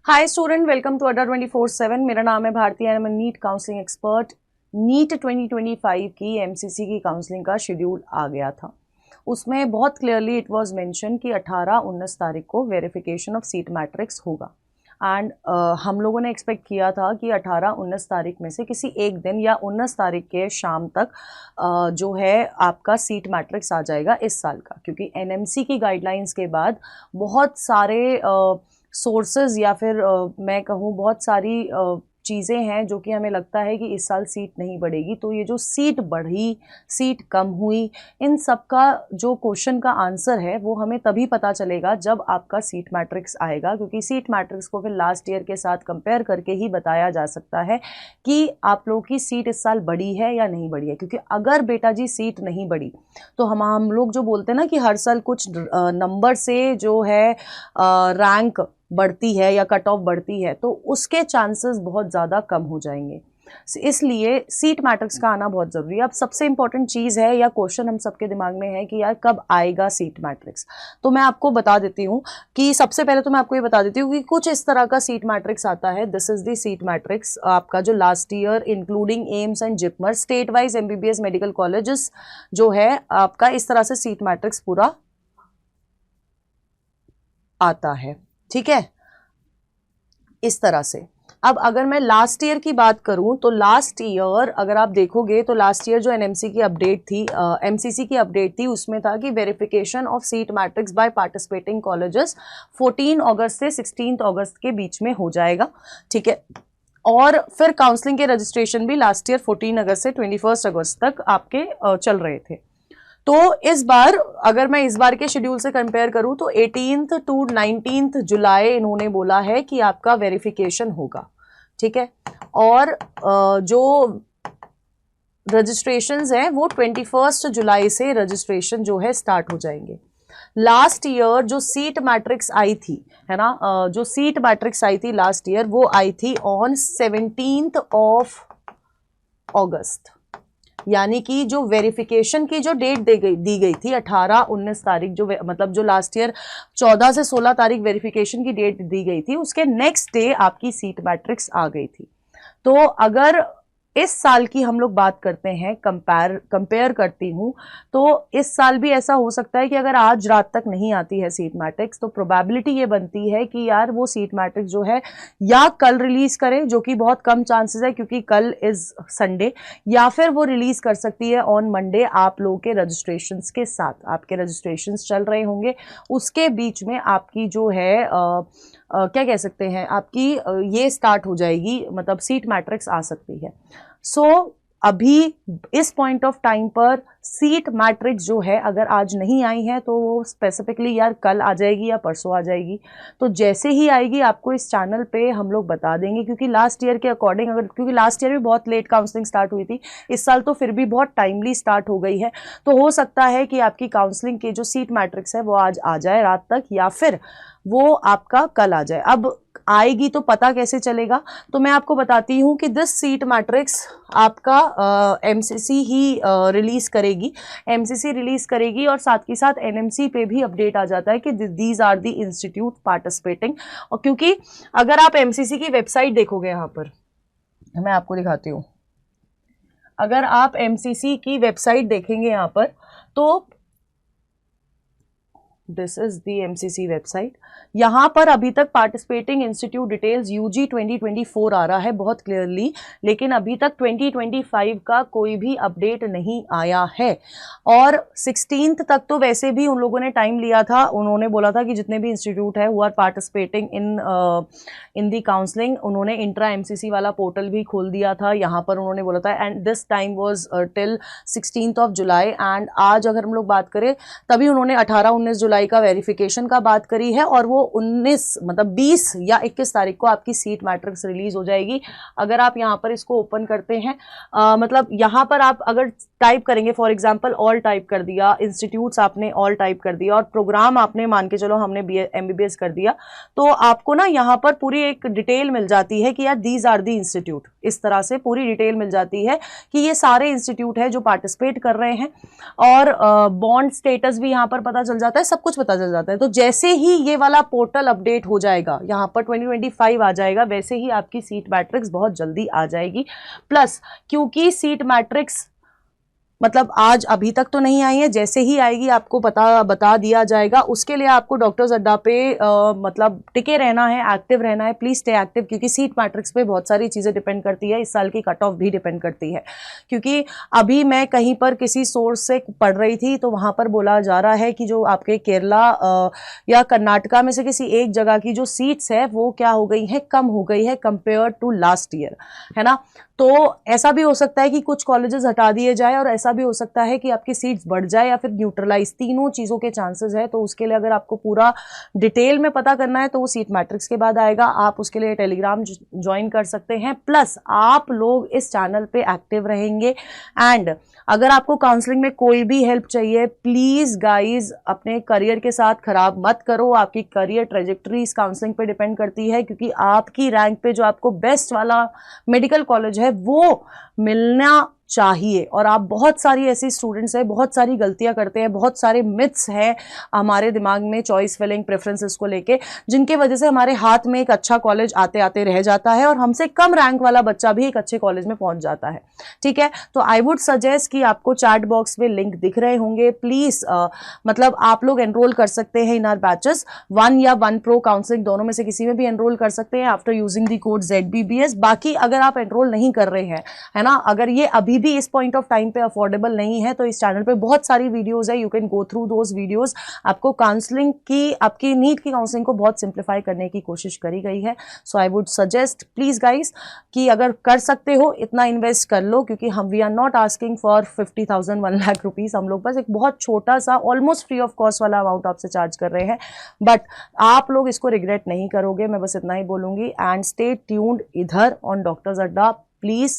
Hi student, welcome to अड्डा 24/7। मेरा नाम है Bharti, I am NEET counselling expert. NEET 2025 की एमसीसी की काउंसलिंग का शेड्यूल आ गया था। उसमें बहुत क्लियरली इट वाज मेंशन कि 18-19 तारीख को वेरिफिकेशन ऑफ सीट मैट्रिक्स होगा। एंड हम लोगों ने एक्सपेक्ट किया था कि 18-19 तारीख में से किसी एक दिन या 19 तारीख के शाम तक जो है आपका सीट मैट्रिक्स आ जाएगा इस साल का, क्योंकि एनएमसी की गाइडलाइंस के बाद बहुत सारे सोर्सेज या फिर मैं कहूँ बहुत सारी चीज़ें हैं जो कि हमें लगता है कि इस साल सीट नहीं बढ़ेगी। तो ये जो सीट बढ़ी, सीट कम हुई, इन सब का जो क्वेश्चन का आंसर है वो हमें तभी पता चलेगा जब आपका सीट मैट्रिक्स आएगा, क्योंकि सीट मैट्रिक्स को फिर लास्ट ईयर के साथ कंपेयर करके ही बताया जा सकता है कि आप लोगों की सीट इस साल बढ़ी है या नहीं बढ़ी है। क्योंकि अगर बेटा जी सीट नहीं बढ़ी तो हम लोग जो बोलते हैं ना कि हर साल कुछ नंबर से जो है रैंक बढ़ती है या कट ऑफ बढ़ती है, तो उसके चांसेस बहुत ज़्यादा कम हो जाएंगे। इसलिए सीट मैट्रिक्स का आना बहुत ज़रूरी है। अब सबसे इंपॉर्टेंट चीज़ है या क्वेश्चन हम सबके दिमाग में है कि यार कब आएगा सीट मैट्रिक्स। तो मैं आपको बता देती हूँ कि सबसे पहले तो मैं आपको ये बता देती हूँ कि कुछ इस तरह का सीट मैट्रिक्स आता है। This is the seat matrix आपका जो last year including AIIMS and JIPMER state wise MBBS medical colleges जो है आपका इस तरह से सीट मैट्रिक्स पूरा आता है। ठीक है, इस तरह से। अब अगर मैं लास्ट ईयर की बात करूं तो लास्ट ईयर अगर आप देखोगे तो लास्ट ईयर जो एनएमसी की अपडेट थी, एमसीसी की अपडेट थी, उसमें था कि verification of seat matrix by participating colleges 14 अगस्त से 16 अगस्त के बीच में हो जाएगा। ठीक है, और फिर काउंसलिंग के रजिस्ट्रेशन भी लास्ट ईयर 14 अगस्त से 21 अगस्त तक आपके चल रहे थे। तो इस बार अगर मैं इस बार के शेड्यूल से कंपेयर करूं तो 18 टू 19 जुलाई इन्होंने बोला है कि आपका वेरिफिकेशन होगा। ठीक है, और जो रजिस्ट्रेशंस हैं वो 21 जुलाई से रजिस्ट्रेशन जो है स्टार्ट हो जाएंगे। लास्ट ईयर जो सीट मैट्रिक्स आई थी, है ना, जो सीट मैट्रिक्स आई थी लास्ट ईयर वो आई थी ऑन 17 अगस्त, यानी कि जो वेरिफिकेशन की जो डेट दी गई थी 18-19 तारीख, जो मतलब जो लास्ट ईयर 14 से 16 तारीख वेरिफिकेशन की डेट दी गई थी, उसके नेक्स्ट डे आपकी सीट मैट्रिक्स आ गई थी। तो अगर इस साल की हम लोग बात करते हैं, कंपेयर करती हूं, तो इस साल भी ऐसा हो सकता है कि अगर आज रात तक नहीं आती है सीट मैट्रिक्स तो प्रोबेबिलिटी ये बनती है कि यार वो सीट मैट्रिक्स जो है या कल रिलीज करे, जो कि बहुत कम चांसेस है क्योंकि कल इज संडे, या फिर वो रिलीज कर सकती है ऑन मंडे आप लोगों के रजिस्ट्रेशंस के साथ। आपके रजिस्ट्रेशंस चल रहे होंगे, उसके बीच में आपकी जो है क्या कह सकते हैं, आपकी ये स्टार्ट हो जाएगी, मतलब सीट मैट्रिक्स आ सकती है। सो अभी इस पॉइंट ऑफ टाइम पर सीट मैट्रिक्स जो है अगर आज नहीं आई है तो वो स्पेसिफिकली यार कल आ जाएगी या परसों आ जाएगी। तो जैसे ही आएगी आपको इस चैनल पे हम लोग बता देंगे, क्योंकि लास्ट ईयर के अकॉर्डिंग अगर, क्योंकि लास्ट ईयर भी बहुत लेट काउंसलिंग स्टार्ट हुई थी, इस साल तो फिर भी बहुत टाइमली स्टार्ट हो गई है। तो हो सकता है कि आपकी काउंसलिंग की जो सीट मैट्रिक्स है वो आज आ जाए रात तक, या फिर वो आपका कल आ जाए। अब आएगी तो पता कैसे चलेगा, तो मैं आपको बताती हूँ कि दिस सीट मैट्रिक्स आपका एमसीसी ही रिलीज करेगी। एमसीसी रिलीज करेगी और साथ ही साथ एनएमसी पे भी अपडेट आ जाता है कि these are the institute participating. और क्योंकि अगर आप एमसीसी की वेबसाइट देखोगे, यहाँ पर मैं आपको दिखाती हूँ, अगर आप एमसीसी की वेबसाइट देखेंगे यहाँ पर तो this is the MCC website. यहाँ पर अभी तक पार्टिसिपेटिंग इंस्टीट्यूट डिटेल्स यूजी 2024 आ रहा है बहुत क्लियरली, लेकिन अभी तक 2025 का कोई भी अपडेट नहीं आया है। और 16 तक तो वैसे भी उन लोगों ने टाइम लिया था, उन्होंने बोला था कि जितने भी इंस्टीट्यूट है who are participating in the counselling, उन्होंने इंट्रा एमसीसी वाला पोर्टल भी खोल दिया था। यहाँ पर उन्होंने बोला था and this time was till 16 July. And आज अगर हम लोग बात करें तभी उन्होंने 18-19 जुलाई का वेरिफिकेशन का बात करी है, और वो 19 मतलब 20 या 21 तारीख को आपकी सीट मैट्रिक्स रिलीज हो जाएगी। अगर आप यहाँ पर इसको ओपन करते हैं, मतलब यहाँ पर आप अगर टाइप करेंगे, फॉर एग्जांपल ऑल टाइप कर दिया, इंस्टीट्यूट्स आपने ऑल टाइप कर दिया और प्रोग्राम आपने मान के चलो हमने एमबीबीएस कर दिया, तो आपको ना यहाँ पर पूरी एक डिटेल मिल जाती है कि यार दीज आर दी इंस्टीट्यूट। इस तरह से पूरी डिटेल मिल जाती है कि ये सारे इंस्टीट्यूट है जो पार्टिसिपेट कर रहे हैं, और बॉन्ड स्टेटस भी यहाँ पर पता चल जाता है, सब कुछ पता चल जाता है। तो जैसे ही ये वाला पोर्टल अपडेट हो जाएगा, यहाँ पर 2025 आ जाएगा, वैसे ही आपकी सीट मैट्रिक्स बहुत जल्दी आ जाएगी। प्लस क्योंकि सीट मैट्रिक्स मतलब आज अभी तक तो नहीं आई है, जैसे ही आएगी आपको बता दिया जाएगा। उसके लिए आपको डॉक्टर्स अड्डा पे मतलब टिके रहना है, एक्टिव रहना है, प्लीज स्टे एक्टिव, क्योंकि सीट मैट्रिक्स पे बहुत सारी चीज़ें डिपेंड करती है, इस साल की कट ऑफ भी डिपेंड करती है। क्योंकि अभी मैं कहीं पर किसी सोर्स से पढ़ रही थी तो वहाँ पर बोला जा रहा है कि जो आपके केरला या कर्नाटका में से किसी एक जगह की जो सीट्स है वो क्या हो गई है, कम हो गई है कंपेयर टू लास्ट ईयर, है ना। तो ऐसा भी हो सकता है कि कुछ कॉलेजेस हटा दिए जाए, और ऐसा भी हो सकता है कि आपकी सीट्स बढ़ जाए या फिर न्यूट्रलाइज, तीनों चीज़ों के चांसेस है। तो उसके लिए अगर आपको पूरा डिटेल में पता करना है तो वो सीट मैट्रिक्स के बाद आएगा, आप उसके लिए टेलीग्राम ज्वाइन कर सकते हैं। प्लस आप लोग इस चैनल पे एक्टिव रहेंगे, एंड अगर आपको काउंसलिंग में कोई भी हेल्प चाहिए, प्लीज गाइज अपने करियर के साथ खराब मत करो। आपकी करियर ट्रेजेक्टरी इस काउंसलिंग पे डिपेंड करती है, क्योंकि आपकी रैंक पे जो आपको बेस्ट वाला मेडिकल कॉलेज है वो मिलना चाहिए। और आप बहुत सारी ऐसी स्टूडेंट्स हैं, बहुत सारी गलतियां करते हैं, बहुत सारे मिथ्स हैं हमारे दिमाग में चॉइस फिलिंग प्रेफरेंसेस को लेके, जिनके वजह से हमारे हाथ में एक अच्छा कॉलेज आते आते रह जाता है, और हमसे कम रैंक वाला बच्चा भी एक अच्छे कॉलेज में पहुंच जाता है। ठीक है, तो आई वुड सजेस्ट कि आपको चैट बॉक्स में लिंक दिख रहे होंगे, प्लीज मतलब आप लोग एनरोल कर सकते हैं इन आर बैचेस, 1 या 1 प्रो काउंसलिंग दोनों में से किसी में भी एनरोल कर सकते हैं after using the code ZBBS। बाकी अगर आप एनरोल नहीं कर रहे हैं, है ना, अगर ये अभी भी इस पॉइंट ऑफ टाइम पे अफोर्डेबल नहीं है, तो इस चैनल पे बहुत सारी वीडियोस है, you can go through those videos. आपको काउंसलिंग की, आपकी नीट की काउंसलिंग को बहुत सिंप्लीफाई करने की कोशिश करी गई है। So I would suggest please guys कि अगर कर सकते हो इतना इन्वेस्ट कर लो, क्योंकि हम we are not asking for 50,000 1 lakh rupees, हम लोग बस एक बहुत छोटा सा ऑलमोस्ट फ्री ऑफ कॉस्ट वाला अमाउंट आपसे चार्ज कर रहे हैं। बट आप लोग इसको रिग्रेट नहीं करोगे, मैं बस इतना ही बोलूंगी। एंड स्टे ट्यून्ड इधर on doctors Adda please,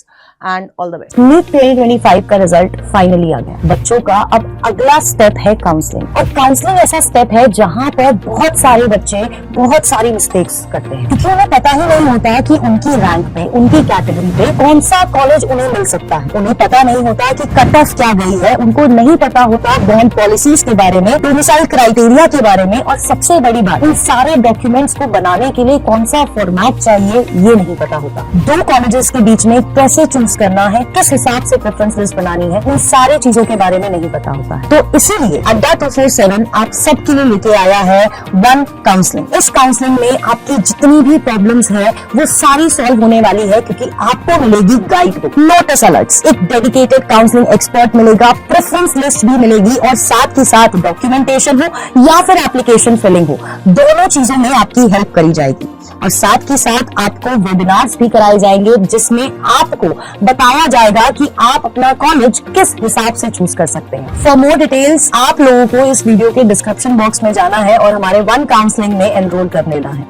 and all the best. NEET 2025 का रिजल्ट फाइनली आ गया। बच्चों का अब अगला स्टेप है काउंसलिंग, और काउंसलिंग ऐसा स्टेप है जहाँ पर बहुत सारे बच्चे बहुत सारी मिस्टेक्स करते हैं, क्योंकि उन्हें पता ही नहीं होता है कि उनकी रैंक पे, उनकी कैटेगरी पे कौन सा कॉलेज उन्हें मिल सकता है। उन्हें पता नहीं होता कि कट ऑफ क्या गई है, उनको नहीं पता होता बॉन्ड पॉलिसीज के बारे में, डोमिसाइल क्राइटेरिया के बारे में, और सबसे बड़ी बात, इन सारे डॉक्यूमेंट्स को बनाने के लिए कौन सा फॉर्मेट चाहिए ये नहीं पता होता। 2 कॉलेजेस के बीच में कैसे चूज करना है, किस हिसाब से प्रेफरेंस लिस्ट बनानी है, इन सारी चीजों के बारे में नहीं पता होता है। तो इसीलिए अड्डा 247 आप सबके लिए लेके आया है 1 काउंसलिंग। इस काउंसलिंग में आपकी जितनी भी प्रॉब्लम्स है वो सारी सॉल्व होने वाली है, क्योंकि आपको मिलेगी गाइड बुक, नोटिस अलर्ट्स, एक डेडिकेटेड काउंसलिंग एक्सपर्ट मिलेगा, प्रेफरेंस लिस्ट भी मिलेगी, और साथ ही साथ डॉक्यूमेंटेशन हो या फिर एप्लीकेशन फिलिंग हो, दोनों चीजों में आपकी हेल्प करी जाएगी। और साथ ही साथ आपको वेबिनार्स भी कराए जाएंगे, जिसमें आपको बताया जाएगा कि आप अपना कॉलेज किस हिसाब से चूज कर सकते हैं। फॉर मोर डिटेल्स आप लोगों को इस वीडियो के डिस्क्रिप्शन बॉक्स में जाना है और हमारे 1 काउंसलिंग में एनरोल कर लेना है।